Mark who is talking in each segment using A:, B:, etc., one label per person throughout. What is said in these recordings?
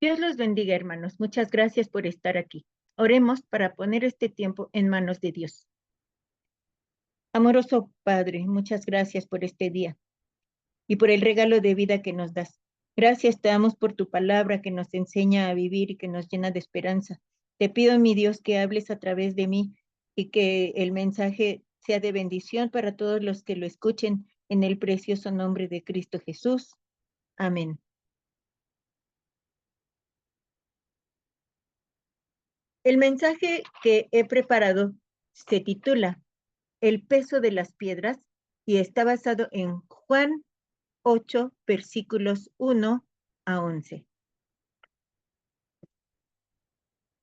A: Dios los bendiga, hermanos. Muchas gracias por estar aquí. Oremos para poner este tiempo en manos de Dios. Amoroso Padre, muchas gracias por este día y por el regalo de vida que nos das. Gracias te damos por tu palabra que nos enseña a vivir y que nos llena de esperanza. Te pido, mi Dios, que hables a través de mí y que el mensaje sea de bendición para todos los que lo escuchen en el precioso nombre de Cristo Jesús. Amén. El mensaje que he preparado se titula El peso de las piedras y está basado en Juan 8, versículos 1 a 11.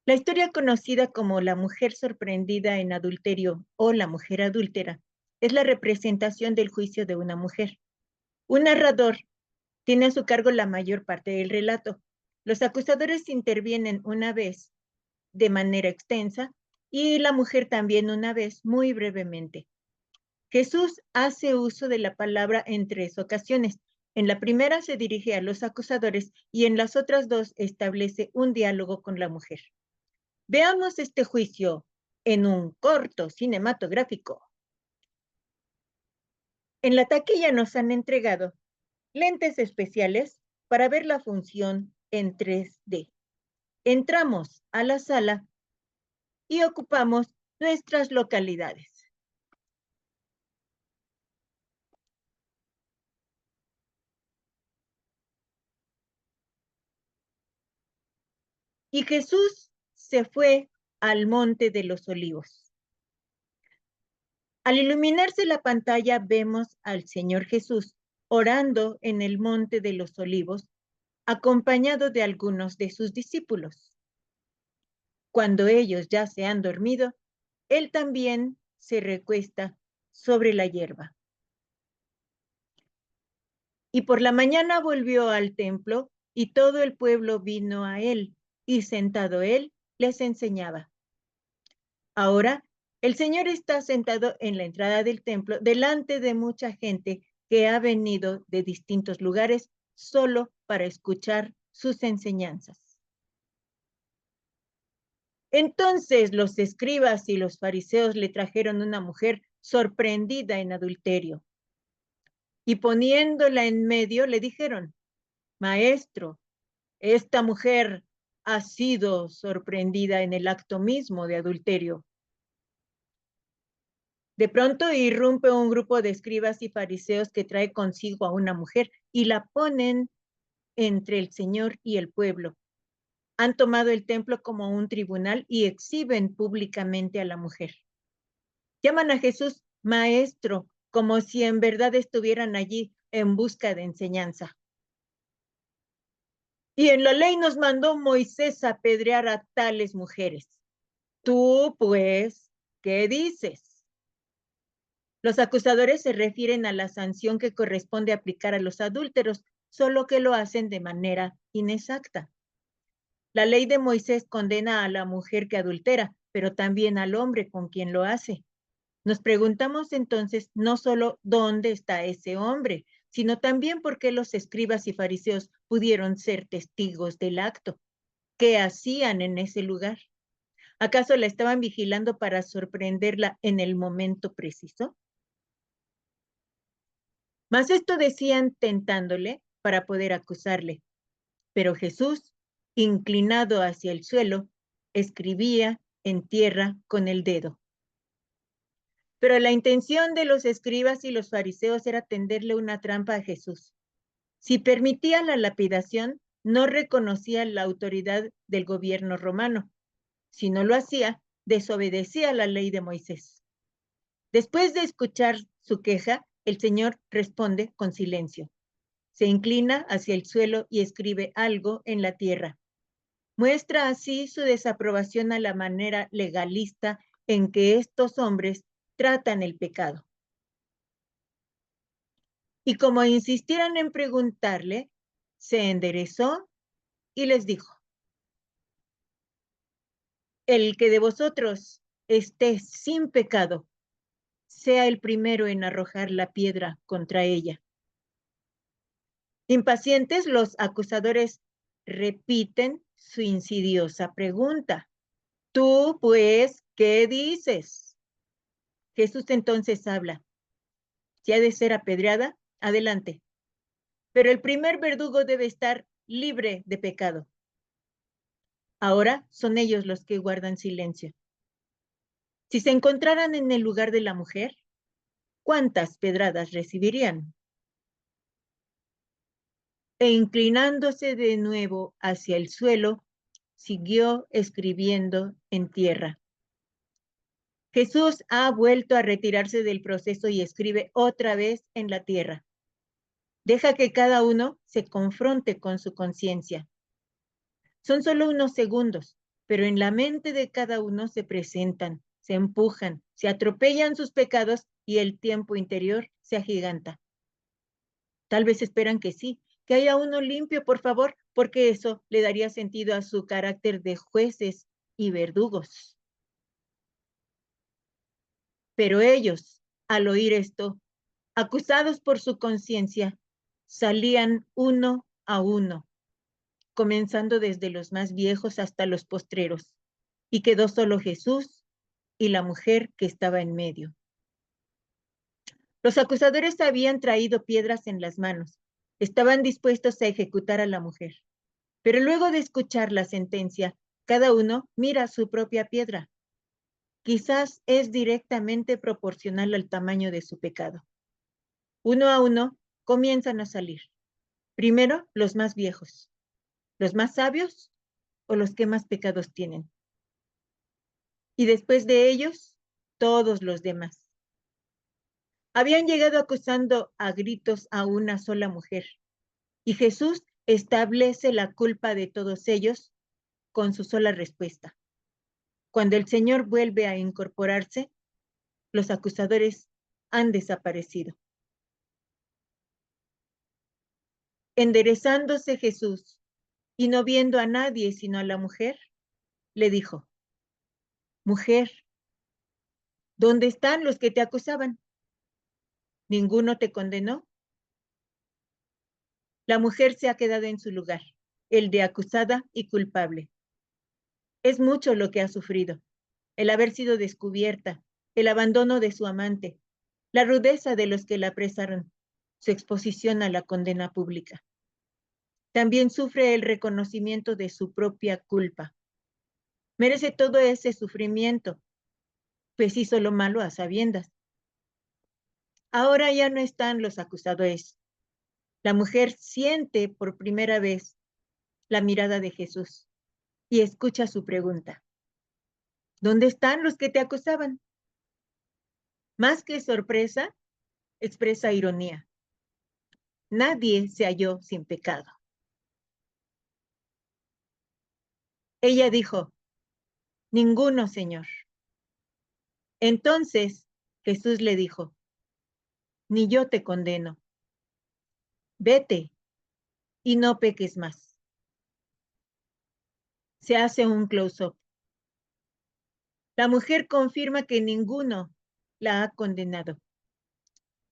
A: La historia conocida como la mujer sorprendida en adulterio o la mujer adúltera es la representación del juicio de una mujer. Un narrador tiene a su cargo la mayor parte del relato. Los acusadores intervienen una vez de manera extensa y la mujer también una vez muy brevemente. Jesús hace uso de la palabra en 3 ocasiones. En la primera se dirige a los acusadores y en las otras 2 establece un diálogo con la mujer. Veamos este juicio en un corto cinematográfico. En la taquilla nos han entregado lentes especiales para ver la función en 3D. Entramos a la sala y ocupamos nuestras localidades. Y Jesús se fue al monte de los olivos. Al iluminarse la pantalla vemos al Señor Jesús orando en el monte de los olivos, acompañado de algunos de sus discípulos. Cuando ellos ya se han dormido, él también se recuesta sobre la hierba. Y por la mañana volvió al templo y todo el pueblo vino a él, y sentado él les enseñaba. Ahora, el Señor está sentado en la entrada del templo delante de mucha gente que ha venido de distintos lugares solo para escuchar sus enseñanzas. Entonces los escribas y los fariseos le trajeron una mujer sorprendida en adulterio. Y poniéndola en medio le dijeron, Maestro, esta mujer ha sido sorprendida en el acto mismo de adulterio. De pronto irrumpe un grupo de escribas y fariseos que trae consigo a una mujer y la ponen entre el Señor y el pueblo. Han tomado el templo como un tribunal y exhiben públicamente a la mujer. Llaman a Jesús maestro, como si en verdad estuvieran allí en busca de enseñanza. Y en la ley nos mandó Moisés apedrear a tales mujeres. Tú, pues, ¿qué dices? Los acusadores se refieren a la sanción que corresponde aplicar a los adúlteros, solo que lo hacen de manera inexacta. La ley de Moisés condena a la mujer que adultera, pero también al hombre con quien lo hace. Nos preguntamos entonces no solo dónde está ese hombre, sino también por qué los escribas y fariseos pudieron ser testigos del acto. ¿Qué hacían en ese lugar? ¿Acaso la estaban vigilando para sorprenderla en el momento preciso? Mas esto decían tentándole para poder acusarle. Pero Jesús, inclinado hacia el suelo, escribía en tierra con el dedo. Pero la intención de los escribas y los fariseos era tenderle una trampa a Jesús. Si permitía la lapidación, no reconocía la autoridad del gobierno romano. Si no lo hacía, desobedecía la ley de Moisés. Después de escuchar su queja, el Señor responde con silencio. Se inclina hacia el suelo y escribe algo en la tierra. Muestra así su desaprobación a la manera legalista en que estos hombres tratan el pecado. Y como insistieran en preguntarle, se enderezó y les dijo, el que de vosotros esté sin pecado, sea el primero en arrojar la piedra contra ella. Impacientes, los acusadores repiten su insidiosa pregunta. Tú, pues, ¿qué dices? Jesús entonces habla. Si ha de ser apedreada, adelante. Pero el primer verdugo debe estar libre de pecado. Ahora son ellos los que guardan silencio. Si se encontraran en el lugar de la mujer, ¿cuántas pedradas recibirían? E inclinándose de nuevo hacia el suelo, siguió escribiendo en tierra. Jesús ha vuelto a retirarse del proceso y escribe otra vez en la tierra. Deja que cada uno se confronte con su conciencia. Son solo unos segundos, pero en la mente de cada uno se presentan, se empujan, se atropellan sus pecados y el tiempo interior se agiganta. Tal vez esperan que sí, que haya uno limpio, por favor, porque eso le daría sentido a su carácter de jueces y verdugos. Pero ellos, al oír esto, acusados por su conciencia, salían uno a uno, comenzando desde los más viejos hasta los postreros, y quedó solo Jesús y la mujer que estaba en medio. Los acusadores habían traído piedras en las manos, estaban dispuestos a ejecutar a la mujer, pero luego de escuchar la sentencia, cada uno mira su propia piedra. Quizás es directamente proporcional al tamaño de su pecado. Uno a uno comienzan a salir. Primero, los más viejos, los más sabios o los que más pecados tienen. Y después de ellos, todos los demás. Habían llegado acusando a gritos a una sola mujer. Y Jesús establece la culpa de todos ellos con su sola respuesta. Cuando el Señor vuelve a incorporarse, los acusadores han desaparecido. Enderezándose Jesús y no viendo a nadie sino a la mujer, le dijo, mujer, ¿dónde están los que te acusaban? ¿Ninguno te condenó? La mujer se ha quedado en su lugar, el de acusada y culpable. Es mucho lo que ha sufrido, el haber sido descubierta, el abandono de su amante, la rudeza de los que la apresaron, su exposición a la condena pública. También sufre el reconocimiento de su propia culpa. Merece todo ese sufrimiento, pues hizo lo malo a sabiendas. Ahora ya no están los acusadores. La mujer siente por primera vez la mirada de Jesús y escucha su pregunta. ¿Dónde están los que te acusaban? Más que sorpresa, expresa ironía. Nadie se halló sin pecado. Ella dijo, ninguno, Señor. Entonces Jesús le dijo, ni yo te condeno. Vete y no peques más. Se hace un close-up. La mujer confirma que ninguno la ha condenado.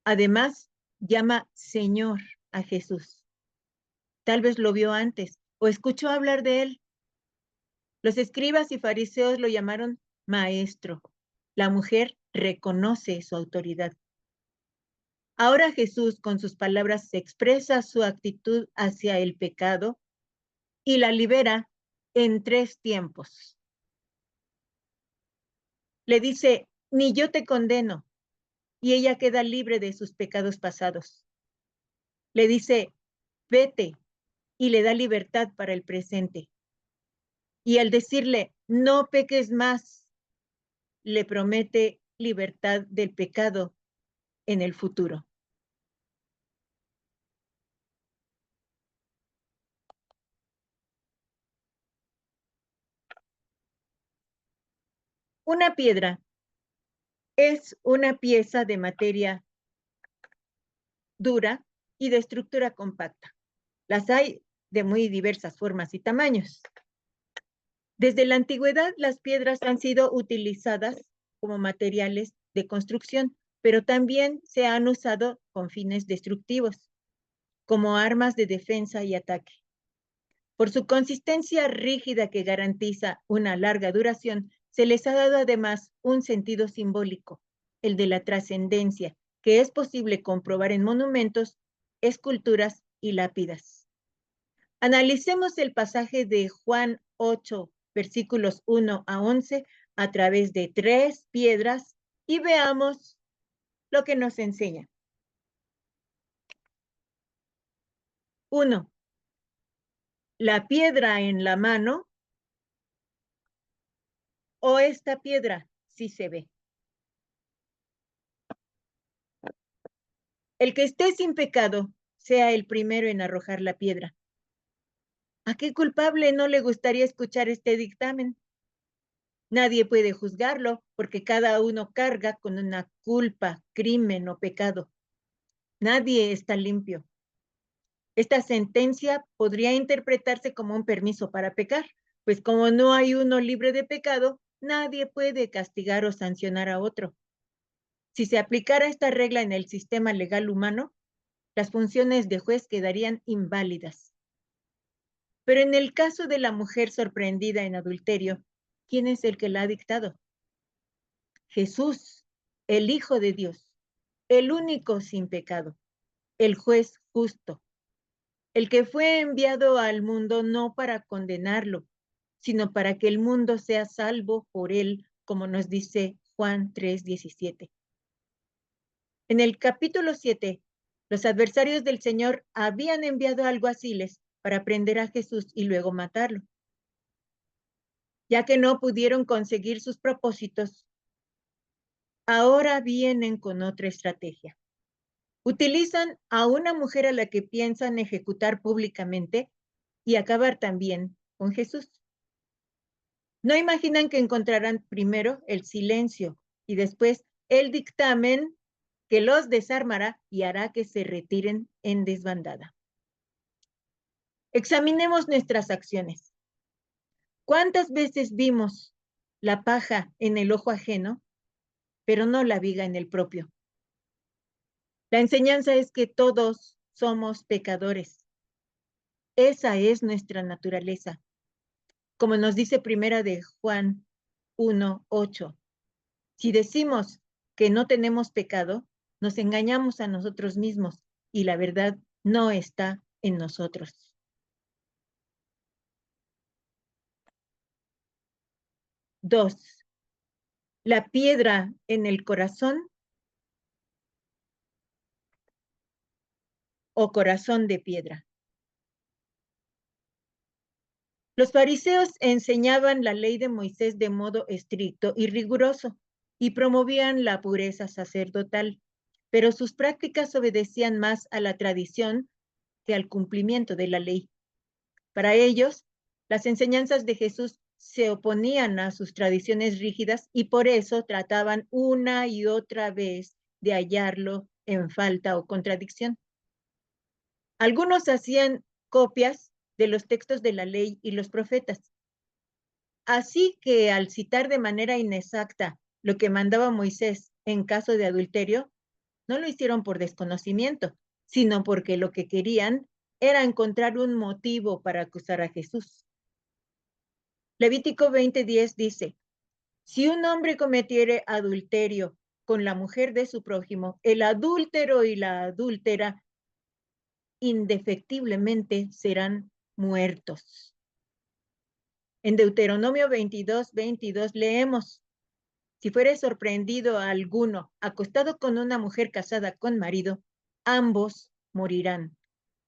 A: Además, llama Señor a Jesús. Tal vez lo vio antes o escuchó hablar de él. Los escribas y fariseos lo llamaron maestro. La mujer reconoce su autoridad. Ahora Jesús con sus palabras expresa su actitud hacia el pecado y la libera en 3 tiempos. Le dice, ni yo te condeno, y ella queda libre de sus pecados pasados. Le dice, vete, y le da libertad para el presente. Y al decirle, no peques más, le promete libertad del pecado en el futuro. Una piedra es una pieza de materia dura y de estructura compacta. Las hay de muy diversas formas y tamaños. Desde la antigüedad, las piedras han sido utilizadas como materiales de construcción, pero también se han usado con fines destructivos, como armas de defensa y ataque. Por su consistencia rígida que garantiza una larga duración, se les ha dado además un sentido simbólico, el de la trascendencia, que es posible comprobar en monumentos, esculturas y lápidas. Analicemos el pasaje de Juan 8, versículos 1 a 11, a través de 3 piedras y veamos lo que nos enseña. 1. La piedra en la mano o esta piedra sí se ve. El que esté sin pecado sea el primero en arrojar la piedra. ¿A qué culpable no le gustaría escuchar este dictamen? Nadie puede juzgarlo porque cada uno carga con una culpa, crimen o pecado. Nadie está limpio. Esta sentencia podría interpretarse como un permiso para pecar, pues como no hay uno libre de pecado, nadie puede castigar o sancionar a otro. Si se aplicara esta regla en el sistema legal humano, las funciones de juez quedarían inválidas. Pero en el caso de la mujer sorprendida en adulterio, ¿quién es el que la ha dictado? Jesús, el Hijo de Dios, el único sin pecado, el juez justo, el que fue enviado al mundo no para condenarlo, sino para que el mundo sea salvo por él, como nos dice Juan 3:17. En el capítulo 7, los adversarios del Señor habían enviado alguaciles para prender a Jesús y luego matarlo. Ya que no pudieron conseguir sus propósitos, ahora vienen con otra estrategia. Utilizan a una mujer a la que piensan ejecutar públicamente y acabar también con Jesús. No imaginan que encontrarán primero el silencio y después el dictamen que los desarmará y hará que se retiren en desbandada. Examinemos nuestras acciones. ¿Cuántas veces vimos la paja en el ojo ajeno, pero no la viga en el propio? La enseñanza es que todos somos pecadores. Esa es nuestra naturaleza. Como nos dice Primera de Juan 1:8. Si decimos que no tenemos pecado, nos engañamos a nosotros mismos y la verdad no está en nosotros. 2. La piedra en el corazón o corazón de piedra. Los fariseos enseñaban la ley de Moisés de modo estricto y riguroso y promovían la pureza sacerdotal, pero sus prácticas obedecían más a la tradición que al cumplimiento de la ley. Para ellos, las enseñanzas de Jesús se oponían a sus tradiciones rígidas y por eso trataban una y otra vez de hallarlo en falta o contradicción. Algunos hacían copias de los textos de la ley y los profetas. Así que al citar de manera inexacta lo que mandaba Moisés en caso de adulterio, no lo hicieron por desconocimiento, sino porque lo que querían era encontrar un motivo para acusar a Jesús. Levítico 20:10 dice, si un hombre cometiere adulterio con la mujer de su prójimo, el adúltero y la adúltera indefectiblemente serán muertos. En Deuteronomio 22:22 leemos, si fuere sorprendido a alguno acostado con una mujer casada con marido, ambos morirán.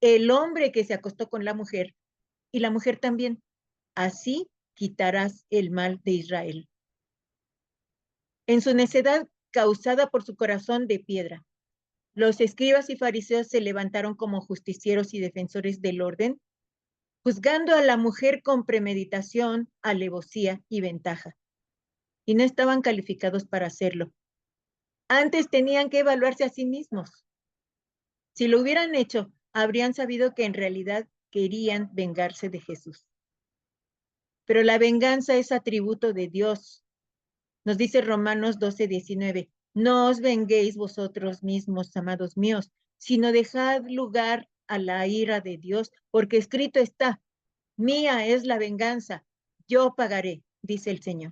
A: El hombre que se acostó con la mujer y la mujer también. Así quitarás el mal de Israel. En su necedad causada por su corazón de piedra, los escribas y fariseos se levantaron como justicieros y defensores del orden, juzgando a la mujer con premeditación, alevosía y ventaja. Y no estaban calificados para hacerlo. Antes tenían que evaluarse a sí mismos. Si lo hubieran hecho, habrían sabido que en realidad querían vengarse de Jesús. Pero la venganza es atributo de Dios. Nos dice Romanos 12:19, no os venguéis vosotros mismos, amados míos, sino dejad lugar a la ira de Dios, porque escrito está, Mía es la venganza, yo pagaré, dice el Señor.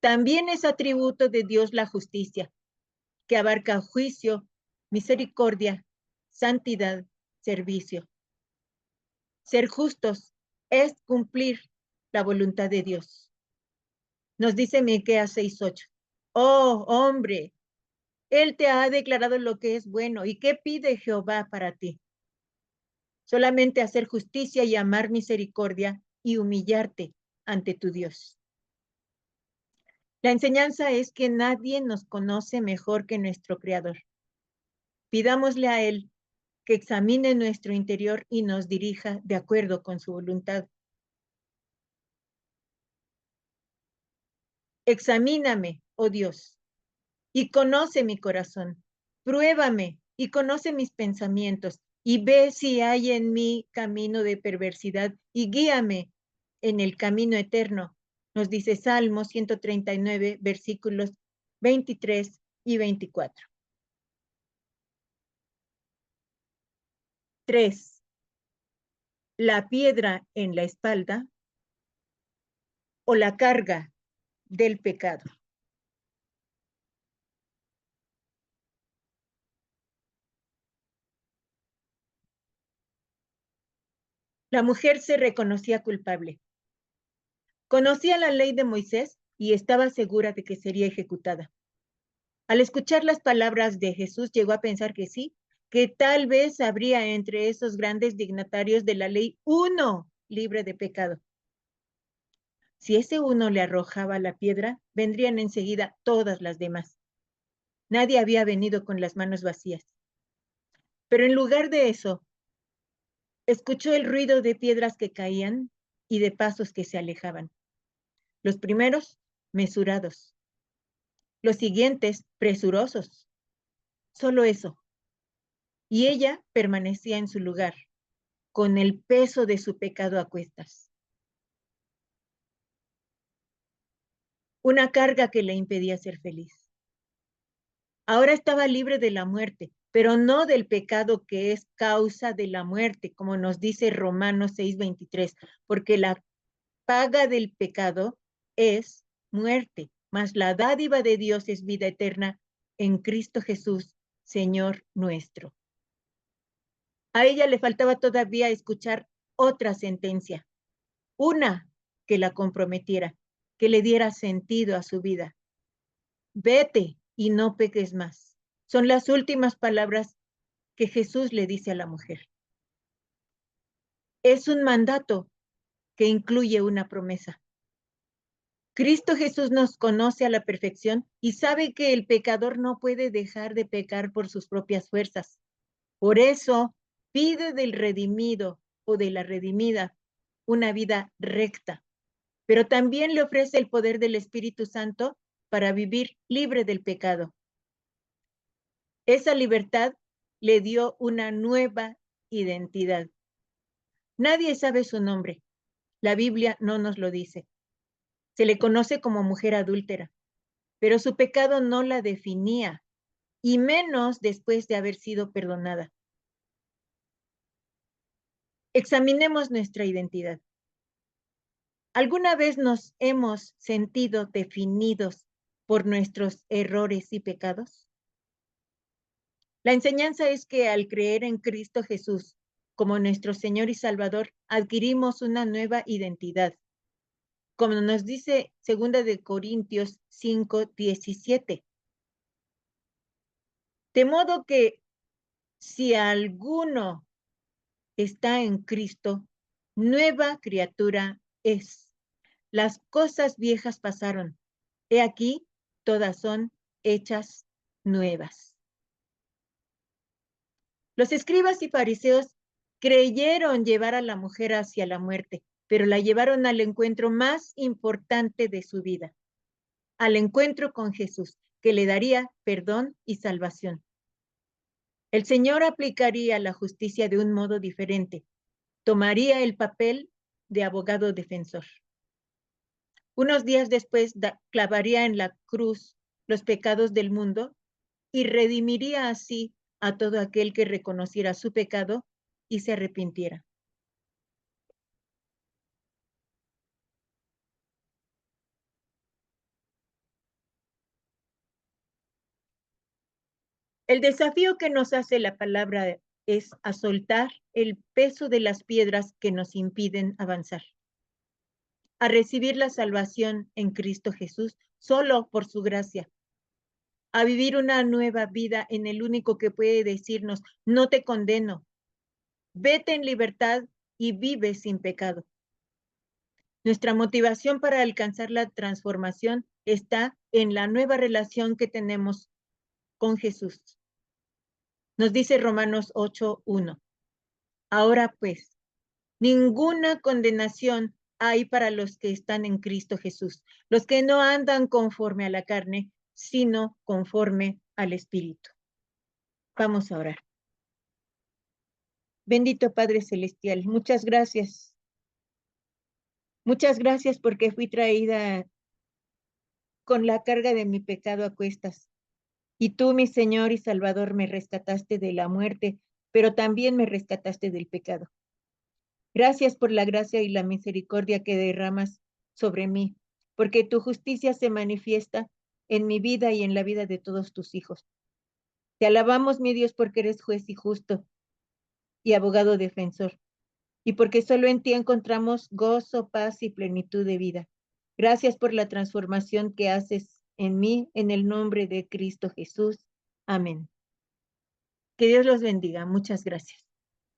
A: También es atributo de Dios la justicia, que abarca juicio, misericordia, santidad, servicio. Ser justos es cumplir la voluntad de Dios. Nos dice Miqueas 6:8. Oh, hombre, Él te ha declarado lo que es bueno. ¿Y qué pide Jehová para ti? Solamente hacer justicia y amar misericordia y humillarte ante tu Dios. La enseñanza es que nadie nos conoce mejor que nuestro Creador. Pidámosle a Él que examine nuestro interior y nos dirija de acuerdo con su voluntad. Examíname, oh Dios, y conoce mi corazón. Pruébame y conoce mis pensamientos y ve si hay en mí camino de perversidad y guíame en el camino eterno. Nos dice Salmo 139, versículos 23 y 24. 3. La piedra en la espalda o la carga del pecado. La mujer se reconocía culpable. Conocía la ley de Moisés y estaba segura de que sería ejecutada. Al escuchar las palabras de Jesús, llegó a pensar que sí, que tal vez habría entre esos grandes dignatarios de la ley uno libre de pecado. Si ese uno le arrojaba la piedra, vendrían enseguida todas las demás. Nadie había venido con las manos vacías. Pero en lugar de eso, escuchó el ruido de piedras que caían y de pasos que se alejaban. Los primeros, mesurados. Los siguientes, presurosos. Solo eso. Y ella permanecía en su lugar, con el peso de su pecado a cuestas. Una carga que le impedía ser feliz. Ahora estaba libre de la muerte, pero no del pecado que es causa de la muerte, como nos dice Romanos 6:23, porque la paga del pecado es muerte, mas la dádiva de Dios es vida eterna en Cristo Jesús, Señor nuestro. A ella le faltaba todavía escuchar otra sentencia, una que la comprometiera, que le diera sentido a su vida. Vete y no peques más. Son las últimas palabras que Jesús le dice a la mujer. Es un mandato que incluye una promesa. Cristo Jesús nos conoce a la perfección y sabe que el pecador no puede dejar de pecar por sus propias fuerzas. Por eso pide del redimido o de la redimida una vida recta, pero también le ofrece el poder del Espíritu Santo para vivir libre del pecado. Esa libertad le dio una nueva identidad. Nadie sabe su nombre. La Biblia no nos lo dice. Se le conoce como mujer adúltera, pero su pecado no la definía, y menos después de haber sido perdonada. Examinemos nuestra identidad. ¿Alguna vez nos hemos sentido definidos por nuestros errores y pecados? La enseñanza es que al creer en Cristo Jesús como nuestro Señor y Salvador, adquirimos una nueva identidad. Como nos dice 2 de Corintios 5:17. De modo que si alguno está en Cristo, nueva criatura es. Las cosas viejas pasaron. He aquí, todas son hechas nuevas. Los escribas y fariseos creyeron llevar a la mujer hacia la muerte, pero la llevaron al encuentro más importante de su vida, al encuentro con Jesús, que le daría perdón y salvación. El Señor aplicaría la justicia de un modo diferente. Tomaría el papel de abogado defensor. Unos días después clavaría en la cruz los pecados del mundo y redimiría así a todo aquel que reconociera su pecado y se arrepintiera. El desafío que nos hace la palabra es a soltar el peso de las piedras que nos impiden avanzar, a recibir la salvación en Cristo Jesús solo por su gracia, a vivir una nueva vida en el único que puede decirnos, no te condeno, vete en libertad y vive sin pecado. Nuestra motivación para alcanzar la transformación está en la nueva relación que tenemos con Jesús. Nos dice Romanos 8:1. Ahora pues, ninguna condenación hay para los que están en Cristo Jesús, los que no andan conforme a la carne, sino conforme al Espíritu. Vamos a orar. Bendito Padre Celestial, muchas gracias. Muchas gracias porque fui traída con la carga de mi pecado a cuestas. Y tú, mi Señor y Salvador, me rescataste de la muerte, pero también me rescataste del pecado. Gracias por la gracia y la misericordia que derramas sobre mí, porque tu justicia se manifiesta en mi vida y en la vida de todos tus hijos. Te alabamos, mi Dios, porque eres juez y justo y abogado defensor, y porque solo en ti encontramos gozo, paz y plenitud de vida. Gracias por la transformación que haces en mí, en el nombre de Cristo Jesús. Amén. Que Dios los bendiga. Muchas gracias.